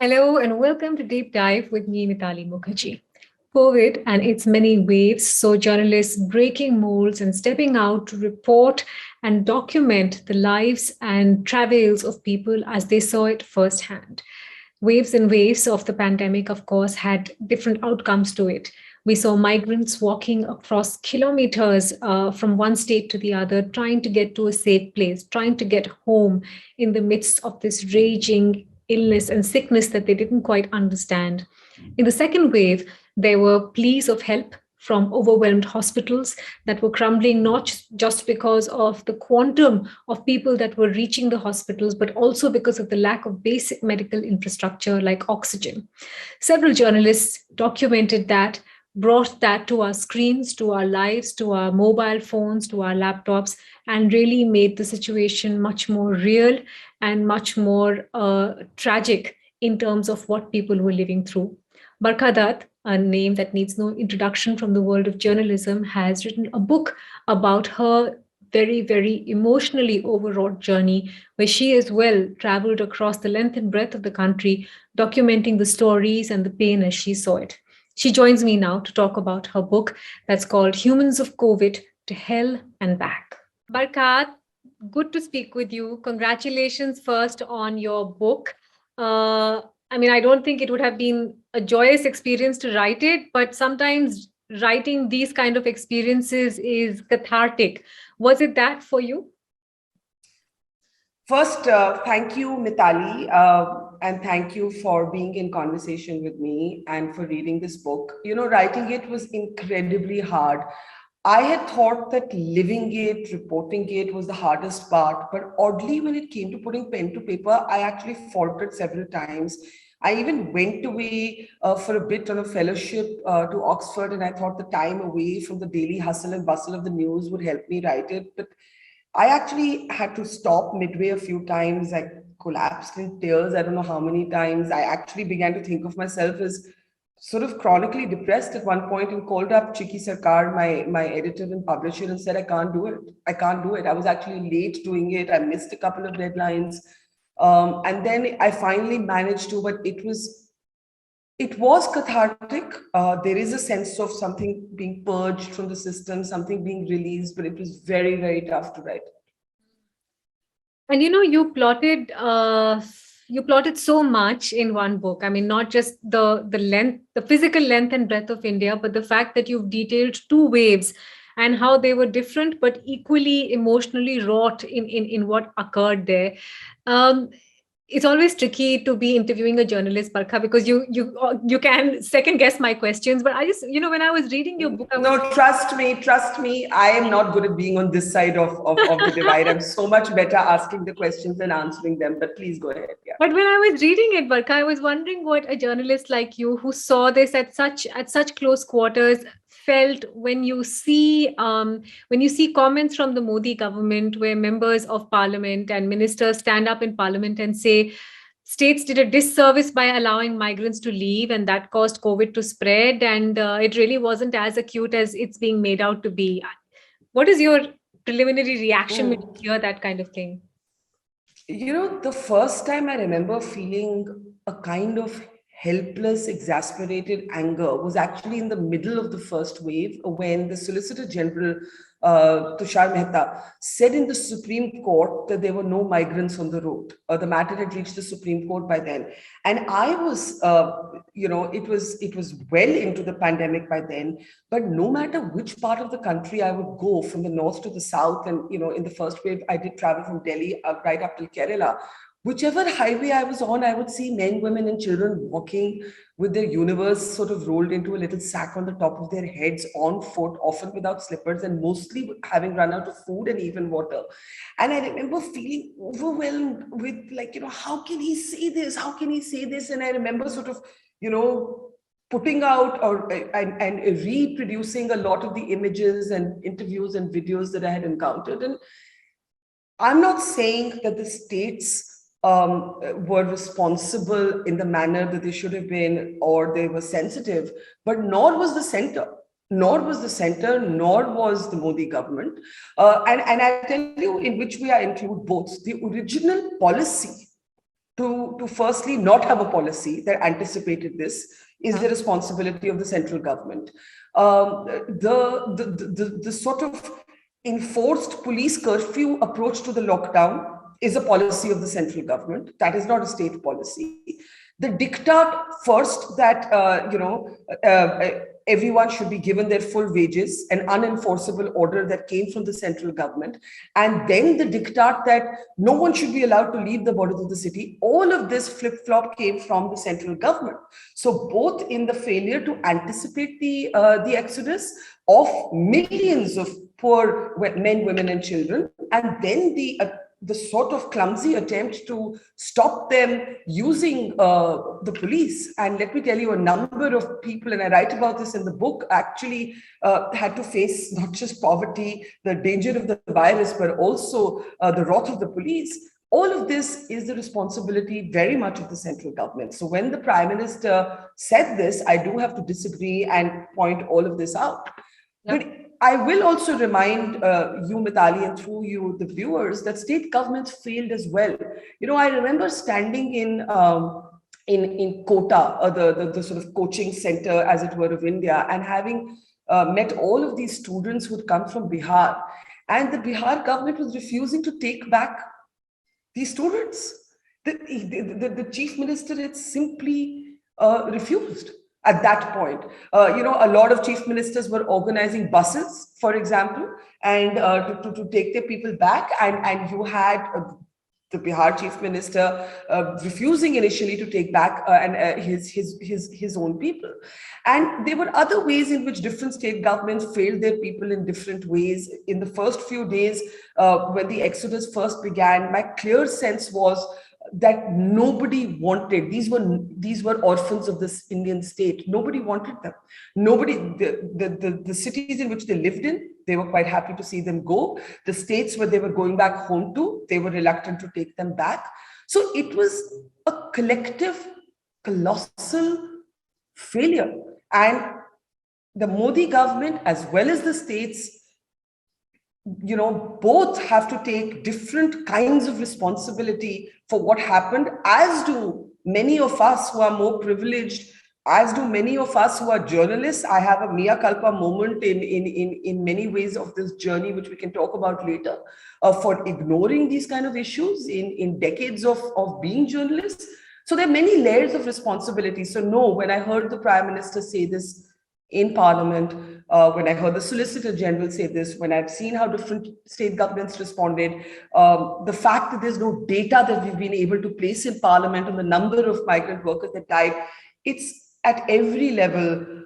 Hello and welcome to Deep Dive with me, Mitali Mukherjee. COVID and its many waves saw journalists breaking molds and stepping out to report and document the lives and travails of people as they saw it firsthand. Waves and waves of the pandemic, of course, had different outcomes to it. We saw migrants walking across kilometers from one state to the other, trying to get to a safe place, trying to get home in the midst of this raging illness and sickness that they didn't quite understand. In the second wave, there were pleas of help from overwhelmed hospitals that were crumbling, not just because of the quantum of people that were reaching the hospitals, but also because of the lack of basic medical infrastructure like oxygen. Several journalists documented that, brought that to our screens, to our lives, to our mobile phones, to our laptops, and really made the situation much more real and much more tragic in terms of what people were living through. Barkha Dutt, a name that needs no introduction from the world of journalism, has written a book about her very, very emotionally overwrought journey, where she as well traveled across the length and breadth of the country, documenting the stories and the pain as she saw it. She joins me now to talk about her book that's called Humans of COVID to Hell and Back. Barkat, good to speak with you. Congratulations first on your book. I don't think it would have been a joyous experience to write it, but sometimes writing these kind of experiences is cathartic. Was it that for you? First, thank you, Mitali, and thank you for being in conversation with me and for reading this book. Writing it was incredibly hard. I had thought that living it, reporting it was the hardest part, but oddly, when it came to putting pen to paper, I actually faltered several times. I even went away for a bit on a fellowship to Oxford, and I thought the time away from the daily hustle and bustle of the news would help me write it. But I actually had to stop midway a few times. I collapsed in tears. I don't know how many times. I actually began to think of myself as sort of chronically depressed at one point and called up Chiki Sarkar, my editor and publisher, and said, I can't do it. I can't do it. I was actually late doing it. I missed a couple of deadlines. And then I finally managed to, but it was cathartic. There is a sense of something being purged from the system, something being released, but it was very, very tough to write. And you plotted so much in one book. I mean, not just the length, the physical length and breadth of India, but the fact that you've detailed two waves and how they were different but equally emotionally wrought in what occurred there. Um, it's always tricky to be interviewing a journalist, Barkha, because you can second guess my questions. But I just, when I was reading your book, I was No, trust me, I am not good at being on this side of the divide. I'm so much better asking the questions than answering them, but please go ahead. Yeah. But when I was reading it, Barkha, I was wondering what a journalist like you, who saw this at such close quarters, felt when you see comments from the Modi government, where members of parliament and ministers stand up in parliament and say states did a disservice by allowing migrants to leave, and that caused COVID to spread, and it really wasn't as acute as it's being made out to be. What is your preliminary reaction when you Mm. hear that kind of thing? The first time I remember feeling a kind of helpless, exasperated anger was actually in the middle of the first wave when the Solicitor General, Tushar Mehta, said in the Supreme Court that there were no migrants on the road. The matter had reached the Supreme Court by then. And I was, it was well into the pandemic by then. But no matter which part of the country I would go, from the north to the south, and in the first wave, I did travel from Delhi right up till Kerala. Whichever highway I was on, I would see men, women, and children walking with their universe sort of rolled into a little sack on the top of their heads, on foot, often without slippers, and mostly having run out of food and even water. And I remember feeling overwhelmed with, like, how can he say this? How can he say this? And I remember sort of, putting out and reproducing a lot of the images and interviews and videos that I had encountered. And I'm not saying that the states were responsible in the manner that they should have been, or they were sensitive, but nor was the center. Nor was the center, nor was the Modi government. And I tell you, in which way I include both. The original policy to firstly not have a policy that anticipated this is the responsibility of the central government. The sort of enforced police curfew approach to the lockdown is a policy of the central government. That is not a state policy. The diktat first that everyone should be given their full wages, an unenforceable order that came from the central government, and then the diktat that no one should be allowed to leave the borders of the city. All of this flip-flop came from the central government. So both in the failure to anticipate the exodus of millions of poor men, women, and children, and then the sort of clumsy attempt to stop them using the police. And let me tell you, a number of people, and I write about this in the book, actually had to face not just poverty, the danger of the virus, but also the wrath of the police. All of this is the responsibility very much of the central government. So when the Prime Minister said this, I do have to disagree and point all of this out. Yep. But I will also remind you, Mitali, and through you, the viewers, that state governments failed as well. I remember standing in Kota, the sort of coaching center, as it were, of India, and having met all of these students who had come from Bihar. And the Bihar government was refusing to take back these students. The chief minister had simply refused. At that point, a lot of chief ministers were organizing buses, for example, and to take their people back. And you had the Bihar chief minister refusing initially to take back his own people. And there were other ways in which different state governments failed their people in different ways. In the first few days, when the exodus first began, my clear sense was that nobody wanted, these were orphans of this Indian state. Nobody wanted them. The cities in which they lived in, they were quite happy to see them go. The states where they were going back home to, they were reluctant to take them back. So it was a collective, colossal failure. And the Modi government, as well as the states, both have to take different kinds of responsibility for what happened, as do many of us who are more privileged, as do many of us who are journalists. I have a mea culpa moment in many ways of this journey, which we can talk about later, for ignoring these kind of issues in decades of being journalists. So there are many layers of responsibility. So no, when I heard the Prime Minister say this in Parliament, when I heard the Solicitor General say this, when I've seen how different state governments responded, the fact that there's no data that we've been able to place in Parliament on the number of migrant workers that died, it's at every level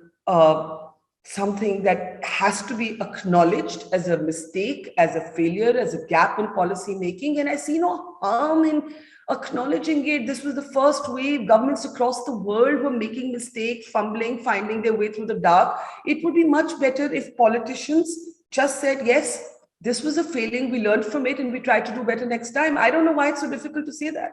something that has to be acknowledged as a mistake, as a failure, as a gap in policy making. And I see no harm in acknowledging it. This was the first wave. Governments across the world were making mistakes, fumbling, finding their way through the dark. It would be much better if politicians just said, yes, this was a failing, we learned from it, and we try to do better next time. I don't know why it's so difficult to say that.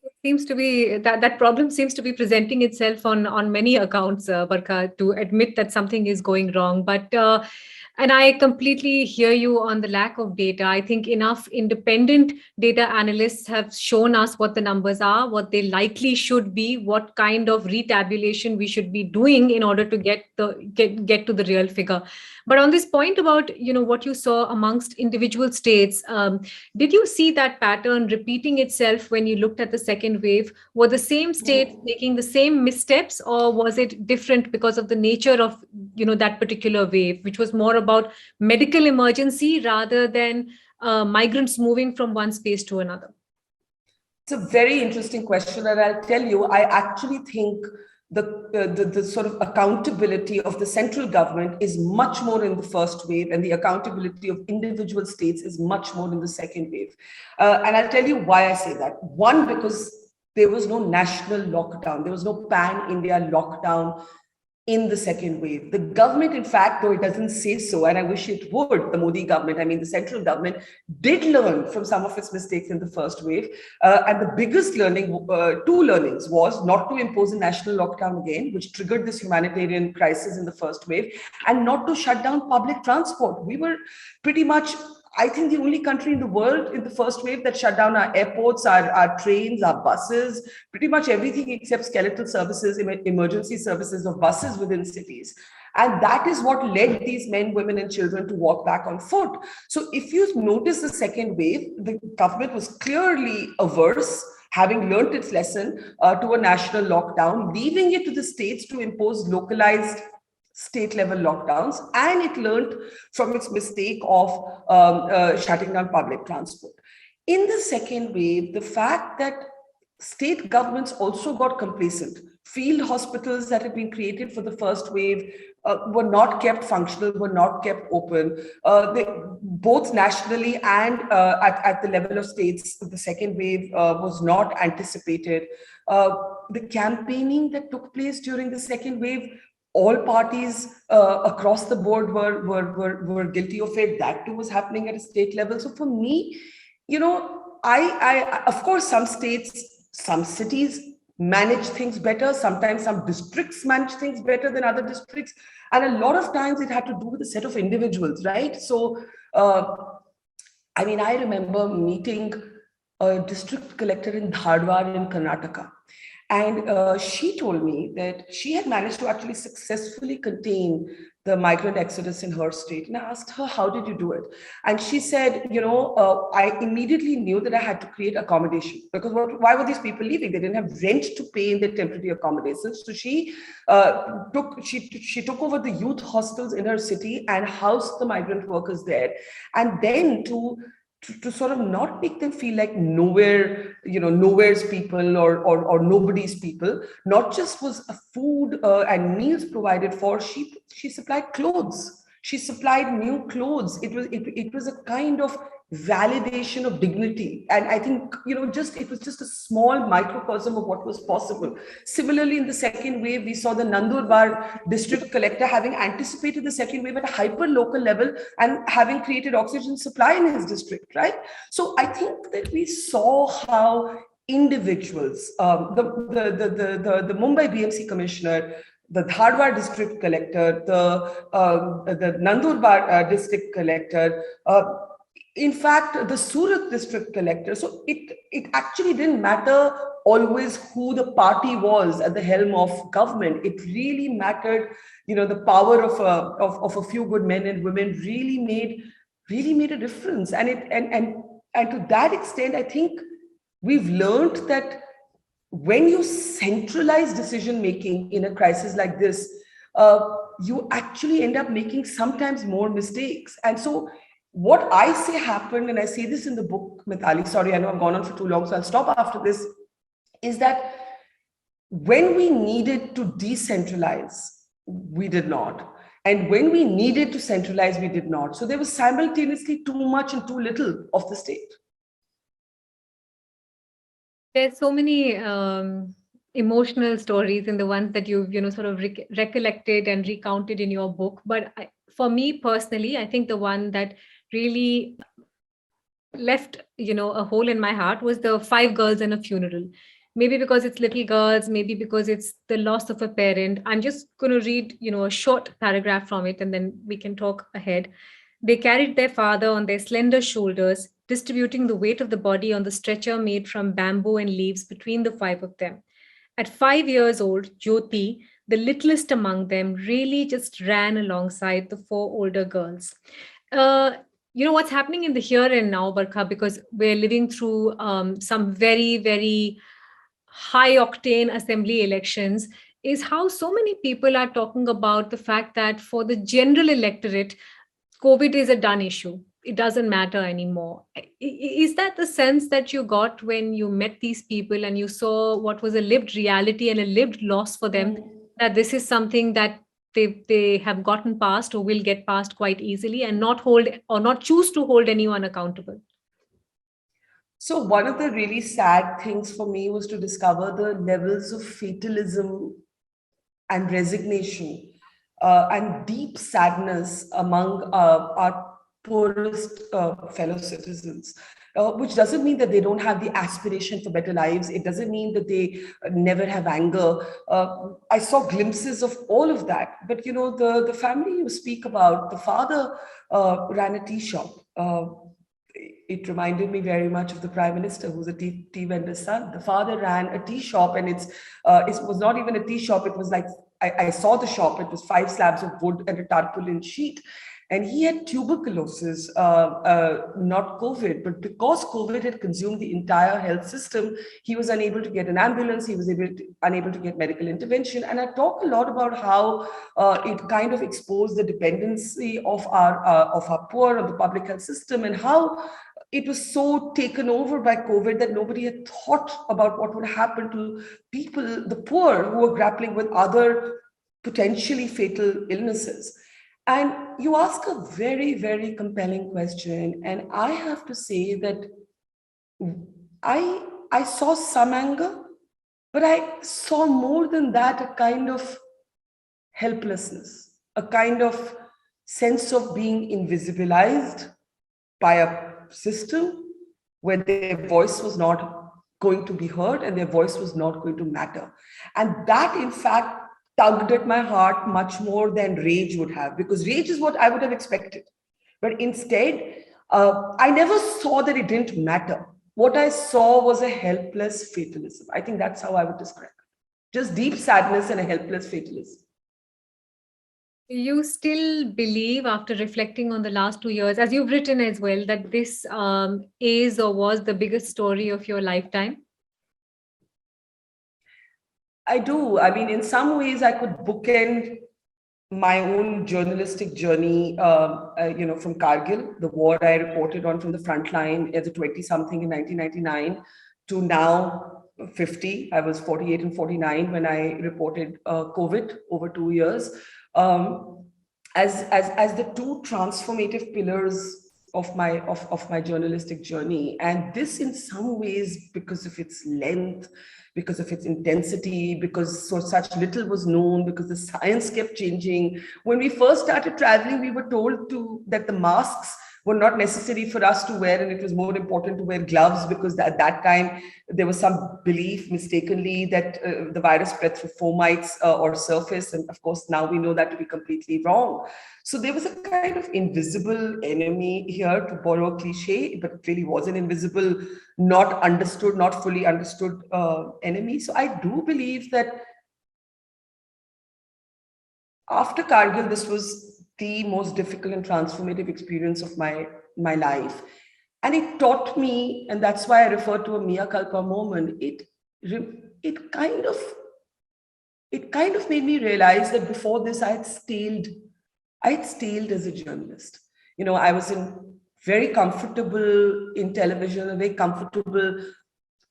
It seems to be that problem seems to be presenting itself on many accounts, Barkha, to admit that something is going wrong. But and I completely hear you on the lack of data. I think enough independent data analysts have shown us what the numbers are, what they likely should be, what kind of retabulation we should be doing in order to get to the real figure. But on this point about what you saw amongst individual states, did you see that pattern repeating itself when you looked at the second wave? Were the same states making the same missteps, or was it different because of the nature of that particular wave, which was more about medical emergency rather than migrants moving from one space to another? It's a very interesting question, and I'll tell you, I actually think the sort of accountability of the central government is much more in the first wave, and the accountability of individual states is much more in the second wave. And I'll tell you why I say that. One, because there was no national lockdown. There was no pan-India lockdown in the second wave. The government, in fact, though it doesn't say so, and I wish it would, the Modi government, I mean the central government, did learn from some of its mistakes in the first wave. And the biggest learning, two learnings, was not to impose a national lockdown again, which triggered this humanitarian crisis in the first wave, and not to shut down public transport. We were pretty much, I think the only country in the world in the first wave that shut down our airports, our trains, our buses, pretty much everything except skeletal services, emergency services of buses within cities. And that is what led these men, women, and children to walk back on foot. So if you notice the second wave, the government was clearly averse, having learnt its lesson, to a national lockdown, leaving it to the states to impose localized state level lockdowns, and it learned from its mistake of shutting down public transport. In the second wave, the fact that state governments also got complacent. Field hospitals that had been created for the first wave were not kept functional, were not kept open. Both nationally and at the level of states, the second wave was not anticipated. The campaigning that took place during the second wave, all parties across the board were guilty of it. That too was happening at a state level. So for me, I of course, some states, some cities manage things better. Sometimes some districts manage things better than other districts. And a lot of times it had to do with a set of individuals, right? So, I mean, I remember meeting a district collector in Dharwad in Karnataka. And she told me that she had managed to actually successfully contain the migrant exodus in her state. And I asked her, how did you do it? And she said, I immediately knew that I had to create accommodation, because why were these people leaving? They didn't have rent to pay in their temporary accommodations. So she took over the youth hostels in her city and housed the migrant workers there. And then to sort of not make them feel like nowhere's people or nobody's people, not just was a food and meals provided for, she supplied clothes. She supplied new clothes. It was a kind of validation of dignity. And I think, it was just a small microcosm of what was possible. Similarly, in the second wave, we saw the Nandurbar district collector having anticipated the second wave at a hyper local level and having created oxygen supply in his district, right? So I think that we saw how individuals, the Mumbai BMC commissioner, the Dharwad district collector, the Nandurbar district collector, in fact, the Surat district collector. So it actually didn't matter always who the party was at the helm of government. It really mattered, the power of a few good men and women really made a difference. And to that extent, I think we've learned that when you centralize decision making in a crisis like this, you actually end up making sometimes more mistakes. And so what I say happened, and I say this in the book, Mitali, sorry, I know I've gone on for too long, so I'll stop after this, is that when we needed to decentralize, we did not. And when we needed to centralize, we did not. So there was simultaneously too much and too little of the state. There's so many emotional stories in the ones that you've sort of recollected and recounted in your book. But for me personally, I think the one that really left a hole in my heart was the 5 girls in a funeral. Maybe because it's little girls, maybe because it's the loss of a parent. I'm just going to read a short paragraph from it, and then we can talk ahead. They carried their father on their slender shoulders, distributing the weight of the body on the stretcher made from bamboo and leaves between the 5 of them. At 5 years old, Jyoti, the littlest among them, really just ran alongside the 4 older girls. What's happening in the here and now, Barkha, because we're living through some very, very high octane assembly elections, is how so many people are talking about the fact that for the general electorate, COVID is a done issue. It doesn't matter anymore. Is that the sense that you got when you met these people and you saw what was a lived reality and a lived loss for them, that this is something that they have gotten past or will get past quite easily and not hold or not choose to hold anyone accountable? So one of the really sad things for me was to discover the levels of fatalism and resignation and deep sadness among our poorest fellow citizens. Which doesn't mean that they don't have the aspiration for better lives. It doesn't mean that they never have anger. I saw glimpses of all of that. But the family you speak about, the father ran a tea shop. It reminded me very much of the Prime Minister, who's a tea vendor's son. The father ran a tea shop, and it was not even a tea shop. It was like, I saw the shop. It was 5 slabs of wood and a tarpaulin sheet. And he had tuberculosis, not COVID, but because COVID had consumed the entire health system, he was unable to get an ambulance, he was unable to get medical intervention. And I talk a lot about how it kind of exposed the dependency of our poor on the public health system, and how it was so taken over by COVID that nobody had thought about what would happen to people, the poor, who were grappling with other potentially fatal illnesses. And you ask a very, very compelling question. And I have to say that I saw some anger, but I saw more than that, a kind of helplessness, a kind of sense of being invisibilized by a system where their voice was not going to be heard and their voice was not going to matter. And that, in fact, tugged at my heart much more than rage would have, because rage is what I would have expected. But instead, I never saw that it didn't matter. What I saw was a helpless fatalism. I think that's how I would describe it. Just deep sadness and a helpless fatalism. You still believe, after reflecting on the last 2 years, as you've written as well, that this is or was the biggest story of your lifetime? I do. I mean, in some ways, I could bookend my own journalistic journey, from Kargil, the war I reported on from the front line as a 20-something in 1999, to now 50. I was 48 and 49 when I reported COVID over 2 years. As the two transformative pillars of my journalistic journey. And this, in some ways, because of its length, because of its intensity, because such little was known, because the science kept changing. When we first started traveling, we were told that the masks were not necessary for us to wear, and it was more important to wear gloves, because at that time there was some belief mistakenly that the virus spread through fomites or surface, and of course now we know that to be completely wrong. So there was a kind of invisible enemy here, to borrow a cliche, but it really was an invisible, not understood, not fully understood enemy. So I do believe that after Kargil, this was the most difficult and transformative experience of my life. And it taught me, and that's why I refer to a Mea Culpa moment, it kind of made me realize that before this, I had staled as a journalist. I was very comfortable in television, very comfortable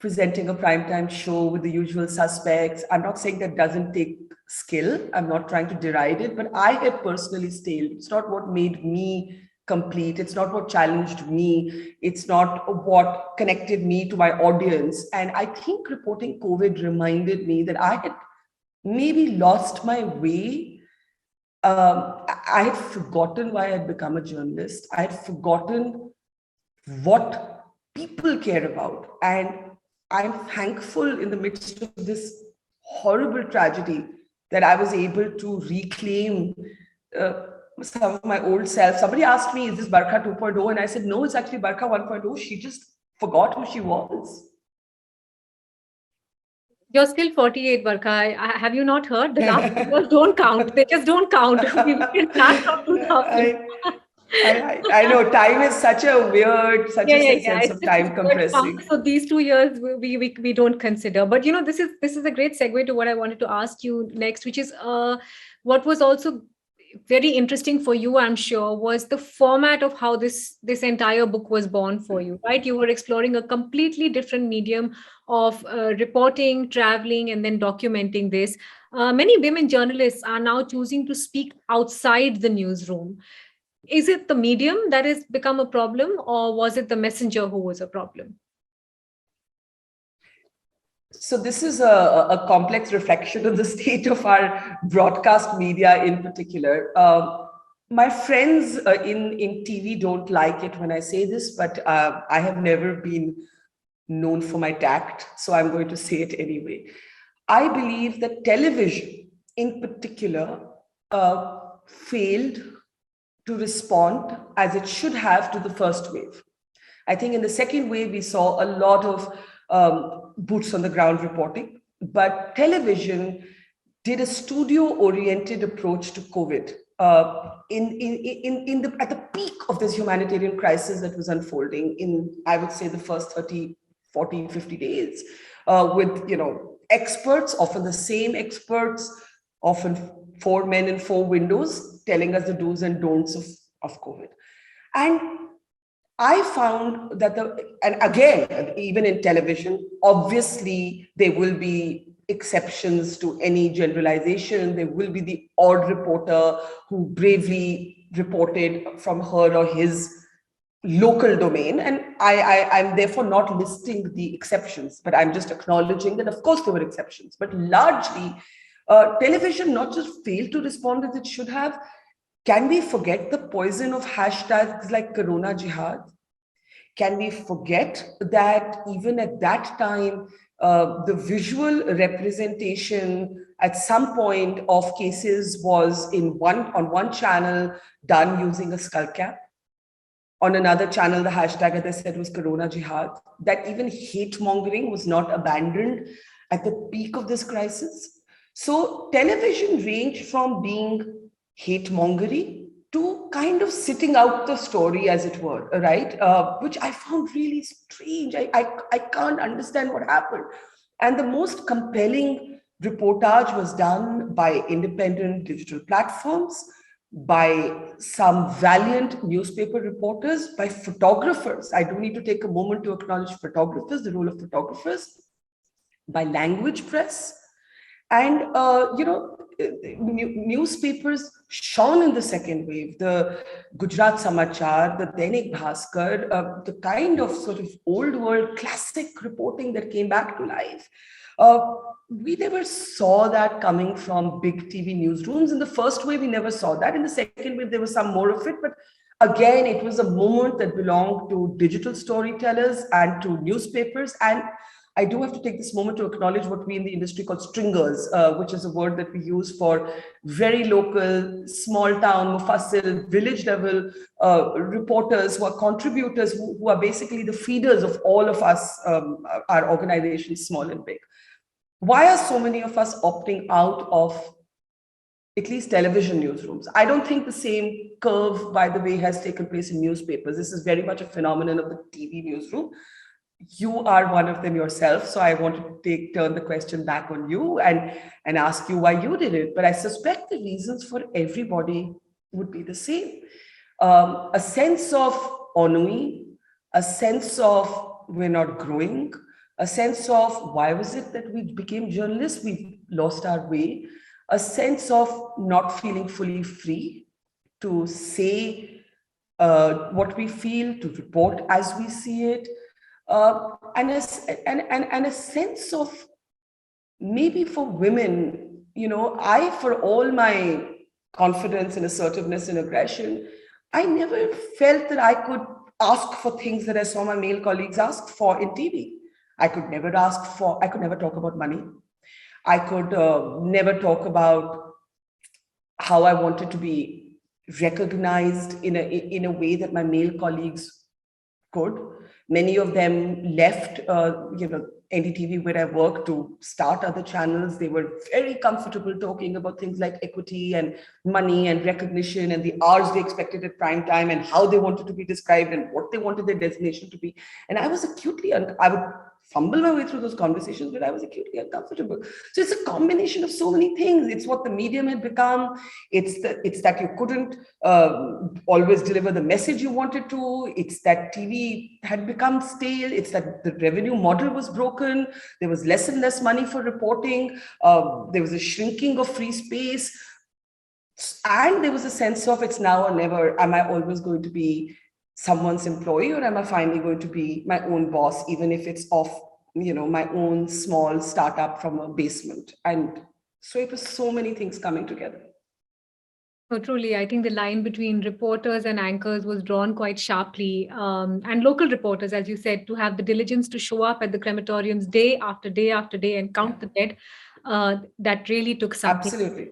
presenting a primetime show with the usual suspects. I'm not saying that doesn't take skill. I'm not trying to deride it, but I had personally staled. It's not what made me complete. It's not what challenged me. It's not what connected me to my audience. And I think reporting COVID reminded me that I had maybe lost my way. I had forgotten why I had become a journalist. I had forgotten what people care about. And I'm thankful, in the midst of this horrible tragedy, that I was able to reclaim some of my old self. Somebody asked me, is this Barkha 2.0? And I said, no, it's actually Barkha 1.0. She just forgot who she was. You're still 48, Barkha. Have you not heard? The last years don't count. They just don't count. We can start from 2000. I know time is such a weird, such a sense of time compressing. So these 2 years we don't consider. But this is a great segue to what I wanted to ask you next, which is what was also very interesting for you, I'm sure, was the format of how this entire book was born for you, right? You were exploring a completely different medium of reporting, traveling, and then documenting this. Many women journalists are now choosing to speak outside the newsroom. Is it the medium that has become a problem, or was it the messenger who was a problem? So this is a complex reflection of the state of our broadcast media in particular. My friends in TV don't like it when I say this, but I have never been known for my tact, so I'm going to say it anyway. I believe that television, in particular, failed to respond as it should have to the first wave. I think in the second wave, we saw a lot of boots on the ground reporting, but television did a studio-oriented approach to COVID at the peak of this humanitarian crisis that was unfolding in, I would say, the first 30, 40, 50 days, with experts, often the same experts, often four men in four windows, telling us the do's and don'ts of COVID. And I found that and again, even in television, obviously there will be exceptions to any generalization. There will be the odd reporter who bravely reported from her or his local domain. And I'm therefore not listing the exceptions, but I'm just acknowledging that, of course, there were exceptions. But largely, television not just failed to respond as it should have. Can we forget the poison of hashtags like Corona Jihad? Can we forget that even at that time, the visual representation at some point of cases was on one channel done using a skull cap? On another channel, the hashtag, as I said, was Corona Jihad. That even hate mongering was not abandoned at the peak of this crisis. So television ranged from being hate mongery to kind of sitting out the story, as it were, right? Which I found really strange. I can't understand what happened. And the most compelling reportage was done by independent digital platforms, by some valiant newspaper reporters, by photographers. I do need to take a moment to acknowledge photographers, the role of photographers, by language press. And, newspapers shone in the second wave, the Gujarat Samachar, the Dainik Bhaskar, the kind of sort of old world classic reporting that came back to life. We never saw that coming from big TV newsrooms. In the first wave, we never saw that. In the second wave, there was some more of it. But again, it was a moment that belonged to digital storytellers and to newspapers. And I do have to take this moment to acknowledge what we in the industry call stringers, which is a word that we use for very local, small town, mufassil, village level reporters who are contributors, who are basically the feeders of all of us, our organizations, small and big. Why are so many of us opting out of at least television newsrooms? I don't think the same curve, by the way, has taken place in newspapers. This is very much a phenomenon of the TV newsroom. You are one of them yourself, so I want to turn the question back on you and ask you why you did it. But I suspect the reasons for everybody would be the same. A sense of ennui, a sense of we're not growing, a sense of why was it that we became journalists? We lost our way, a sense of not feeling fully free to say what we feel, to report as we see it, and a sense of maybe for women, for all my confidence and assertiveness and aggression, I never felt that I could ask for things that I saw my male colleagues ask for in TV. I could never talk about money. I could never talk about how I wanted to be recognized in a way that my male colleagues could. Many of them left, NDTV where I worked to start other channels. They were very comfortable talking about things like equity and money and recognition and the hours they expected at prime time and how they wanted to be described and what they wanted their designation to be. And I was I would fumble my way through those conversations, but I was acutely uncomfortable. So it's a combination of so many things. It's what the medium had become. It's that you couldn't always deliver the message you wanted to. It's that TV had become stale. It's that the revenue model was broken. There was less and less money for reporting. There was a shrinking of free space. And there was a sense of it's now or never. Am I always going to be someone's employee, or am I finally going to be my own boss, even if it's off, my own small startup from a basement? And so it was so many things coming together. So truly, I think the line between reporters and anchors was drawn quite sharply. And local reporters, as you said, to have the diligence to show up at the crematoriums day after day after day and Yeah, count the dead, that really took something. absolutely.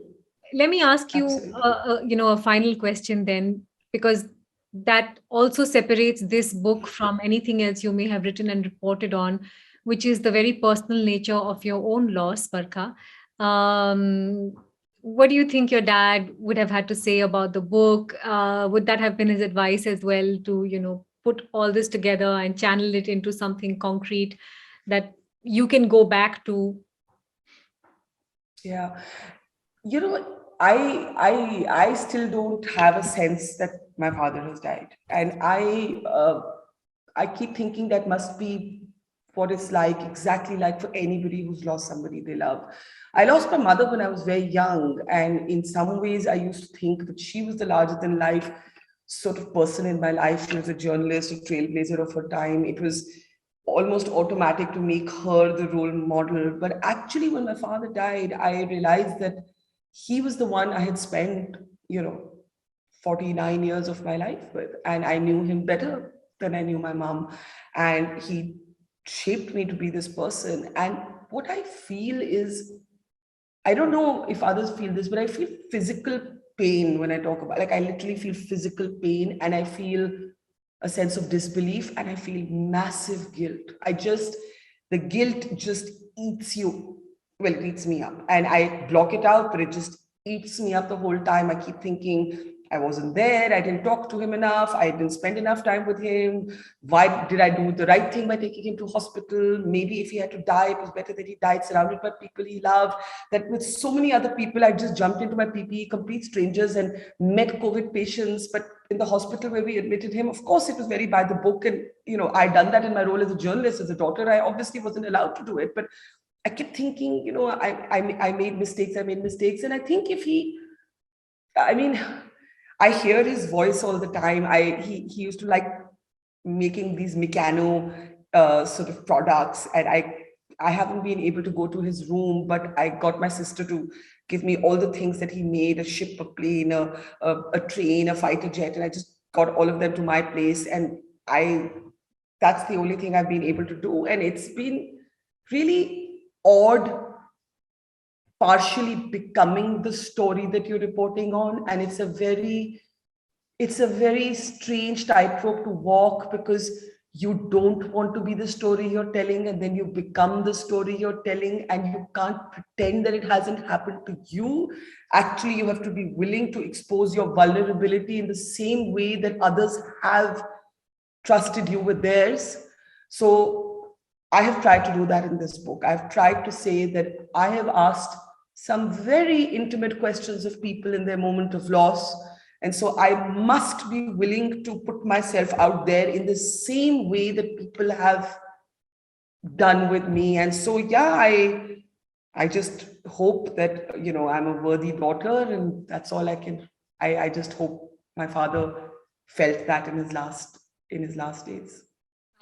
Let me ask you, Absolutely. a final question then, because that also separates this book from anything else you may have written and reported on, which is the very personal nature of your own loss, Barkha. Um, what do you think your dad would have had to say about the book? Would that have been his advice as well to, put all this together and channel it into something concrete that you can go back to? Yeah. You know, I still don't have a sense that my father has died, and I keep thinking that must be what it's like, exactly like for anybody who's lost somebody they love. I lost my mother when I was very young, and in some ways, I used to think that she was the larger than life sort of person in my life. She was a journalist, a trailblazer of her time. It was almost automatic to make her the role model. But actually, when my father died, I realized that he was the one I had spent, you know, 49 years of my life with. And I knew him better than I knew my mom. And he shaped me to be this person. And what I feel is, I don't know if others feel this, but I feel physical pain when I talk about, like, I literally feel physical pain, and I feel a sense of disbelief, and I feel massive guilt. The guilt just eats you. Well, it eats me up, and I block it out, but it just eats me up the whole time. I keep thinking, I wasn't there. I didn't talk to him enough. I didn't spend enough time with him. Why did I do the right thing by taking him to hospital? Maybe if he had to die, it was better that he died surrounded by people he loved. That with so many other people, I just jumped into my PPE, complete strangers, and met COVID patients. But in the hospital where we admitted him, of course, it was very by the book. And, I'd done that in my role as a journalist, as a daughter. I obviously wasn't allowed to do it. But I kept thinking, I made mistakes. I made mistakes. And I think I mean, I hear his voice all the time. He used to like making these mechano sort of products, and I haven't been able to go to his room, but I got my sister to give me all the things that he made: a ship, a plane, a train, a fighter jet, and I just got all of them to my place, and I that's the only thing I've been able to do, and it's been really odd partially becoming the story that you're reporting on, and it's a very strange tightrope to walk, because you don't want to be the story you're telling, and then you become the story you're telling, and you can't pretend that it hasn't happened to you. Actually, you have to be willing to expose your vulnerability in the same way that others have trusted you with theirs. So I have tried to do that in this book. I've tried to say that I have asked some very intimate questions of people in their moment of loss. And so I must be willing to put myself out there in the same way that people have done with me. And so, yeah, I just hope that, I'm a worthy daughter, and that's all I can. I just hope my father felt that in his last days.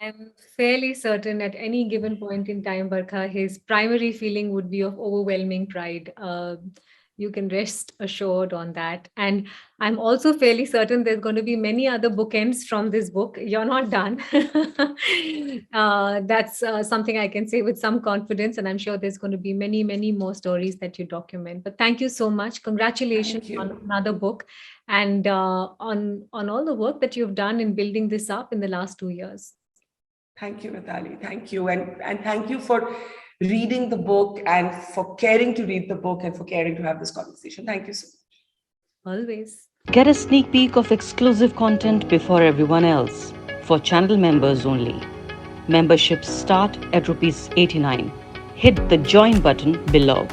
I'm fairly certain at any given point in time, Barkha, his primary feeling would be of overwhelming pride. You can rest assured on that. And I'm also fairly certain there's going to be many other bookends from this book. You're not done. That's something I can say with some confidence. And I'm sure there's going to be many, many more stories that you document. But thank you so much. Congratulations Thank on you. another book and on all the work that you've done in building this up in the last 2 years. Thank you, Mitali. Thank you. And thank you for reading the book, and for caring to read the book, and for caring to have this conversation. Thank you so much. Always. Get a sneak peek of exclusive content before everyone else for channel members only. Memberships start at rupees 89. Hit the join button below.